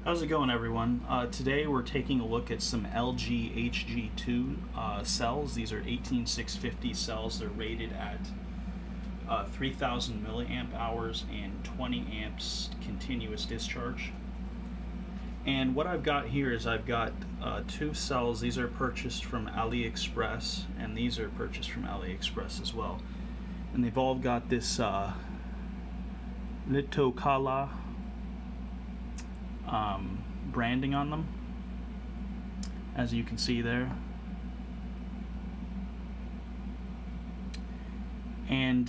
How's it going, everyone? Today we're taking a look at some LG HG2 cells. These are 18650 cells. They're rated at 3000 milliamp hours and 20 amps continuous discharge. And what I've got here is I've got two cells. These are purchased from AliExpress, and these are purchased from AliExpress as well. And they've all got this Litokala branding on them, as you can see there. And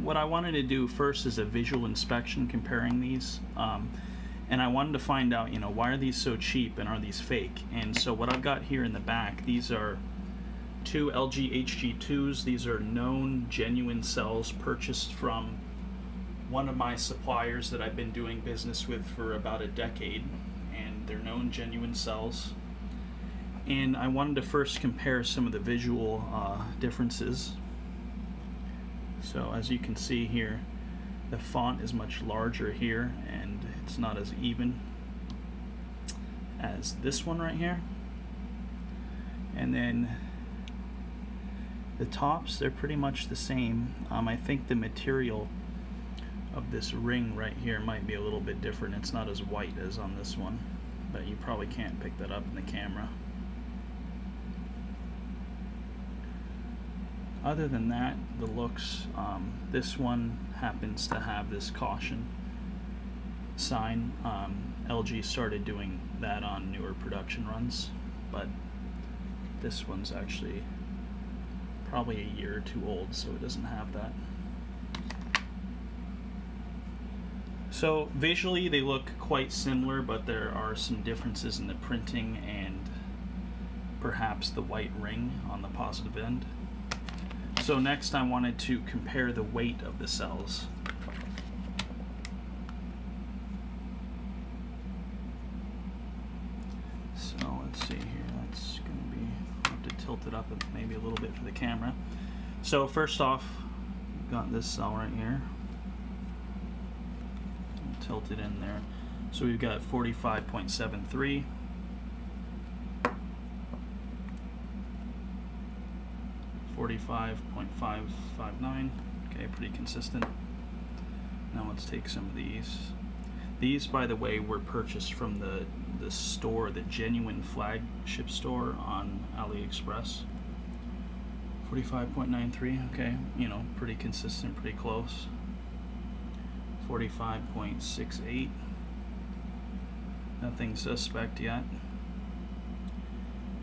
what I wanted to do first is a visual inspection comparing these, and I wanted to find out, why are these so cheap and are these fake? And so what I've got here in the back, these are two LG HG2s. These are known, genuine cells purchased from one of my suppliers that I've been doing business with for about a decade, and they're known, genuine cells. And I wanted to first compare some of the visual differences. So as you can see here, the font is much larger here, and it's not as even as this one right here. And then the tops, they're pretty much the same. I think the material of this ring right here might be a little bit different. It's not as white as on this one, but you probably can't pick that up in the camera. Other than that, the looks, this one happens to have this caution sign. LG started doing that on newer production runs, but this one's actually probably a year or two old, so it doesn't have that. So visually they look quite similar, but there are some differences in the printing and perhaps the white ring on the positive end. So next I wanted to compare the weight of the cells. So let's see here, that's going to be, I'll have to tilt it up maybe a little bit for the camera. So first off, we've got this cell right here. Tilt it in there. So we've got 45.73, 45.559. Okay, pretty consistent. Now let's take some of these. These, by the way, were purchased from the store, the Genuine flagship store on AliExpress. 45.93. Okay, pretty consistent, pretty close. 45.68. Nothing suspect yet.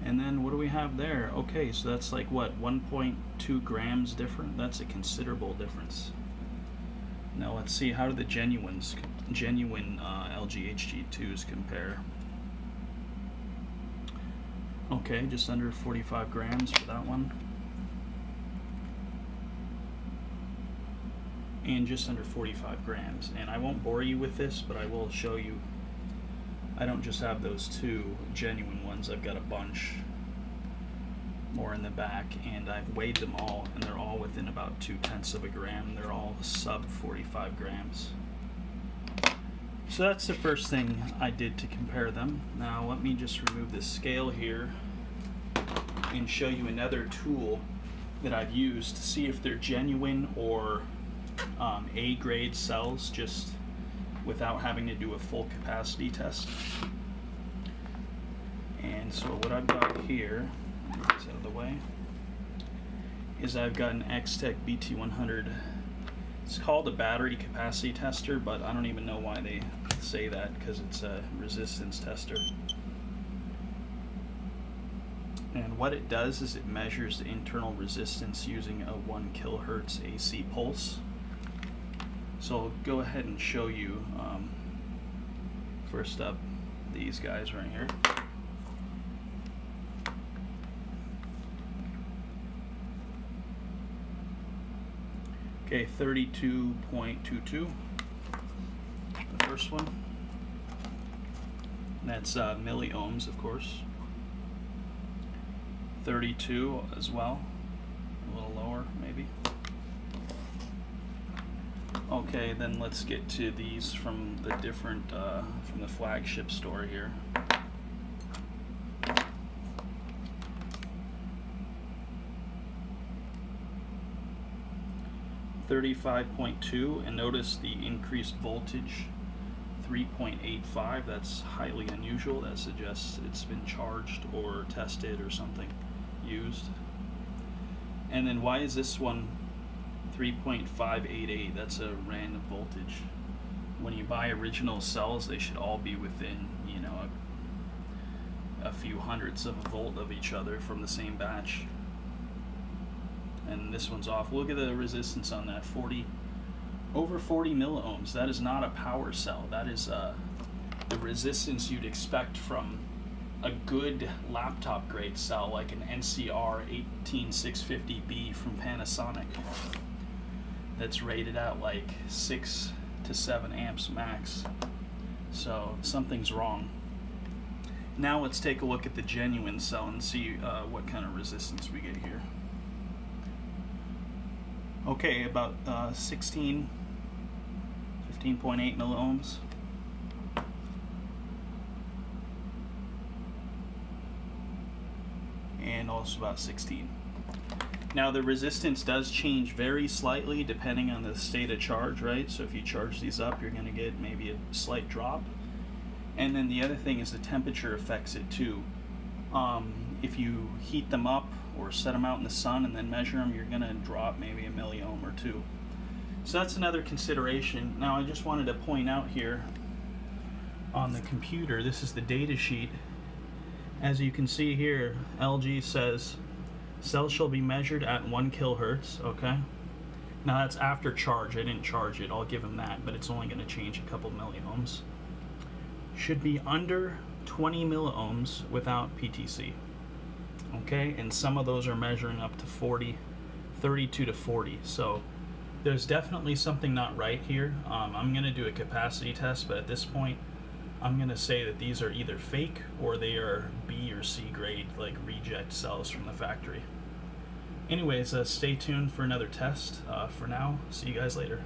And then what do we have there? Okay, so that's like what, 1.2 grams different? That's a considerable difference. Now let's see, how do the genuine LG HG2s compare? Okay, just under 45 grams for that one. And just under 45 grams. And I won't bore you with this, but I will show you. I don't just have those two genuine ones, I've got a bunch more in the back, and I've weighed them all, and they're all within about 0.2 of a gram. They're all sub 45 grams. So that's the first thing I did to compare them. Now let me just remove this scale here and show you another tool that I've used to see if they're genuine or A-grade cells, just without having to do a full capacity test. And so what I've got here, get this out of the way, is I've got an X-Tech BT100. It's called a battery capacity tester, but I don't even know why they say that, because it's a resistance tester. And what it does is it measures the internal resistance using a 1 kilohertz AC pulse. So I'll go ahead and show you, first up, these guys right here. Okay, 32.22, the first one. That's milliohms, of course. 32 as well, a little lower maybe. Okay, then let's get to these from the different, from the flagship store here. .2, and notice the increased voltage, 3.85. That's highly unusual. That suggests it's been charged or tested or something used. And then why is this one 3.588? That's a random voltage. When you buy original cells, they should all be within, you know, a few hundredths of a volt of each other from the same batch. And this one's off. Look at the resistance on that, over 40 milliohms. That is not a power cell. That is the resistance you'd expect from a good laptop grade cell like an NCR 18650B from Panasonic that's rated at like 6 to 7 amps max. So something's wrong. Now let's take a look at the genuine cell and see what kind of resistance we get here. Okay, about 15.8 milliohms. And also about 16. Now the resistance does change very slightly depending on the state of charge, right? So if you charge these up, you're going to get maybe a slight drop. And then the other thing is the temperature affects it too. If you heat them up or set them out in the sun and then measure them, you're going to drop maybe a milliohm or two. So that's another consideration. Now I just wanted to point out here on the computer, this is the data sheet. As you can see here, LG says cells shall be measured at 1 kilohertz, okay? Now that's after charge. I didn't charge it, I'll give them that, but it's only going to change a couple milliohms. Should be under 20 milliohms without PTC. Okay, and some of those are measuring up to 32 to 40. So there's definitely something not right here. I'm going to do a capacity test, but at this point, I'm going to say that these are either fake or they are B or C grade, like reject cells from the factory. Anyways, stay tuned for another test. For now, see you guys later.